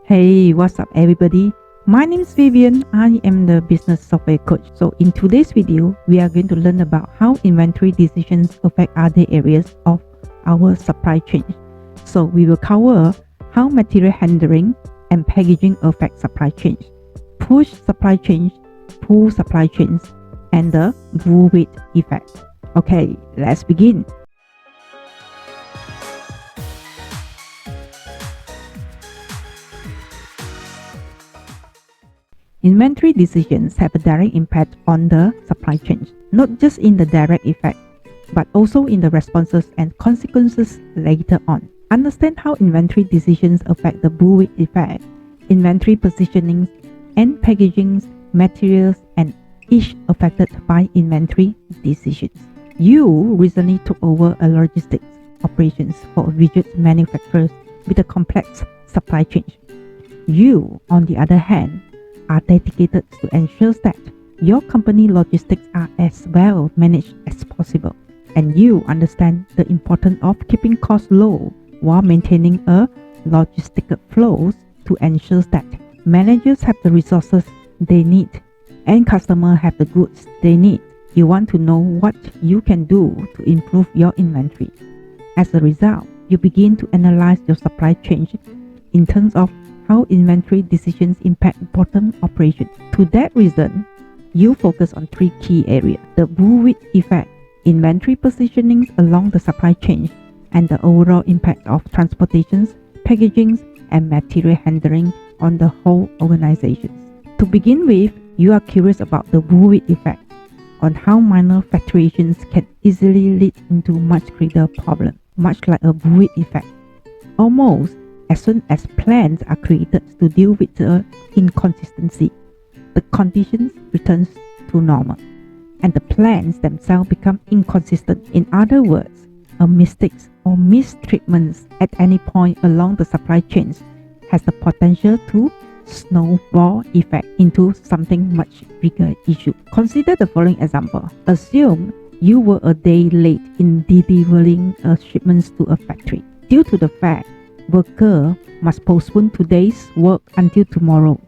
Hey, what's up everybody? My name is Vivienne. I am the business software coach. So in today's video, we are going to learn about how inventory decisions affect other areas of our supply chain. So we will cover how material handling and packaging affect supply chains, push supply chains, pull supply chains, and the Bullwip effect. Okay, let's begin. Inventory decisions have a direct impact on the supply chain, not just in the direct effect, but also in the responses and consequences later on. Understand how inventory decisions affect the bullwhip effect, inventory positionings, and packaging materials, and each affected by inventory decisions. You recently took over a logistics operations for a widget manufacturer with a complex supply chain. You, on the other hand, are dedicated to ensure that your company logistics are as well managed as possible, and you understand the importance of keeping costs low while maintaining a logistical flows to ensure that managers have the resources they need and customers have the goods they need. You want to know what you can do to improve your inventory. As a result, you begin to analyze your supply chain in terms of how inventory decisions impact bottom operations. To that reason, you focus on three key areas: the bullwhip effect, inventory positionings along the supply chain, and the overall impact of transportations, packaging, and material handling on the whole organization. To begin with, you are curious about the bullwhip effect, on how minor fluctuations can easily lead into much greater problems, much like a bullwhip effect. Almost as soon as plans are created to deal with the inconsistency, the conditions returns to normal, and the plans themselves become inconsistent. In other words, a mistakes or mistreatments at any point along the supply chains has the potential to snowball effect into something much bigger issue. Consider the following example. Assume you were a day late in delivering a shipments to a factory. Due to the fact worker must postpone today's work until tomorrow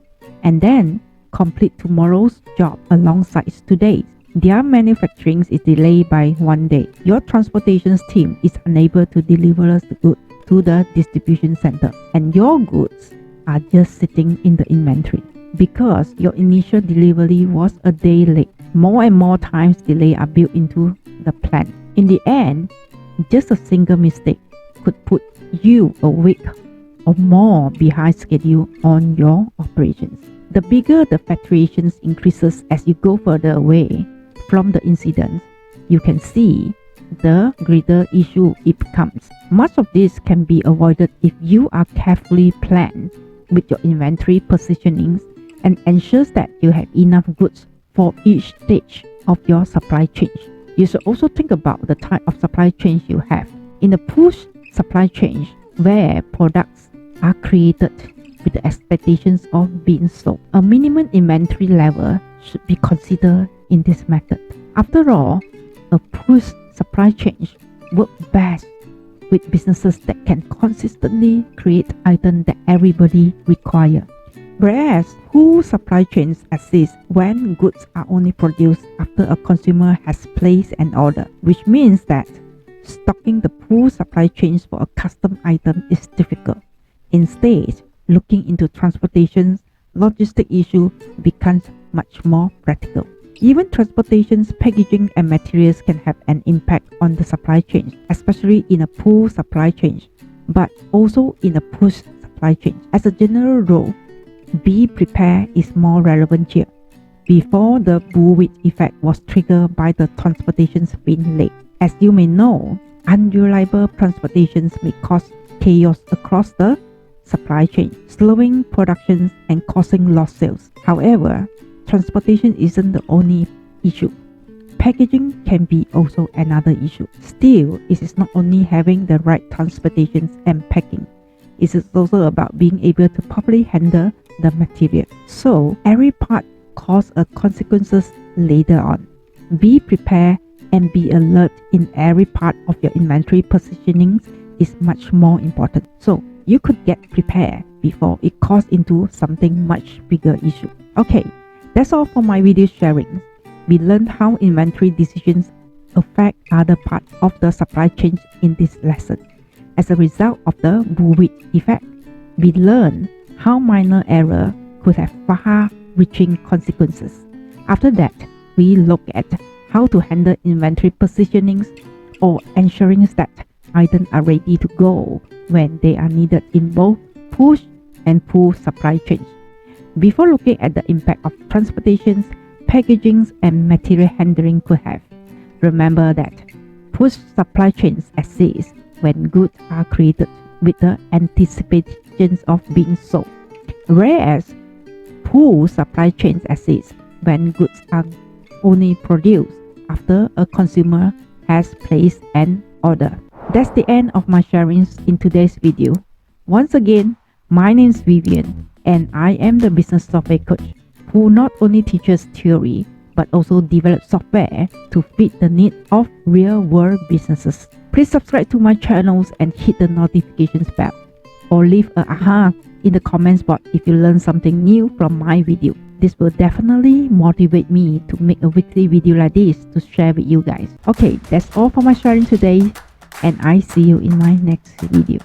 and then complete tomorrow's job alongside today's. Their manufacturing is delayed by 1 day. Your transportation team is unable to deliver the goods to the distribution center, and your goods are just sitting in the inventory because your initial delivery was a day late. More and more times delays are built into the plan. In the end, just a single mistake could put you a week or more behind schedule on your operations. The bigger the fluctuations increases as you go further away from the incident, you can see the greater issue it becomes. Much of this can be avoided if you are carefully planned with your inventory positionings and ensures that you have enough goods for each stage of your supply chain. You should also think about the type of supply chain you have. In the push supply chain, where products are created with the expectations of being sold, a minimum inventory level should be considered in this method. After all, a push supply chain works best with businesses that can consistently create items that everybody requires, whereas pull supply chains exist when goods are only produced after a consumer has placed an order, which means that stocking the pool supply chains for a custom item is difficult. Instead, looking into transportation logistic issue becomes much more practical. Even transportations, packaging, and materials can have an impact on the supply chain, especially in a pool supply chain, but also in a push supply chain. As a general rule, be prepared is more relevant here. Before the bullwhip effect was triggered by the transportations being late. As you may know, unreliable transportations may cause chaos across the supply chain, slowing productions and causing lost sales. However, transportation isn't the only issue. Packaging can be also another issue. Still, it is not only having the right transportation and packing. It is also about being able to properly handle the material. So, every part causes consequences later on. Be prepared and be alert in every part of your inventory positioning is much more important. So, you could get prepared before it caused into something much bigger issue. Okay, that's all for my video sharing. We learned how inventory decisions affect other parts of the supply chain in this lesson. As a result of the Bullwip Effect, we learned how minor error could have far-reaching consequences. After that, we looked at how to handle inventory positionings or ensuring that items are ready to go when they are needed in both push and pull supply chains. Before looking at the impact of transportations, packaging, and material handling could have, remember that push supply chains exist when goods are created with the anticipation of being sold, whereas pull supply chains exist when goods are only produced after a consumer has placed an order. That's the end of my sharings in today's video. Once again, my name is Vivienne and I am the business software coach who not only teaches theory but also develops software to fit the needs of real-world businesses. Please subscribe to my channels and hit the notifications bell, or leave a aha in the comments box if you learn something new from my video. This will definitely motivate me to make a weekly video like this to share with you guys. Okay, that's all for my sharing today, and I see you in my next video.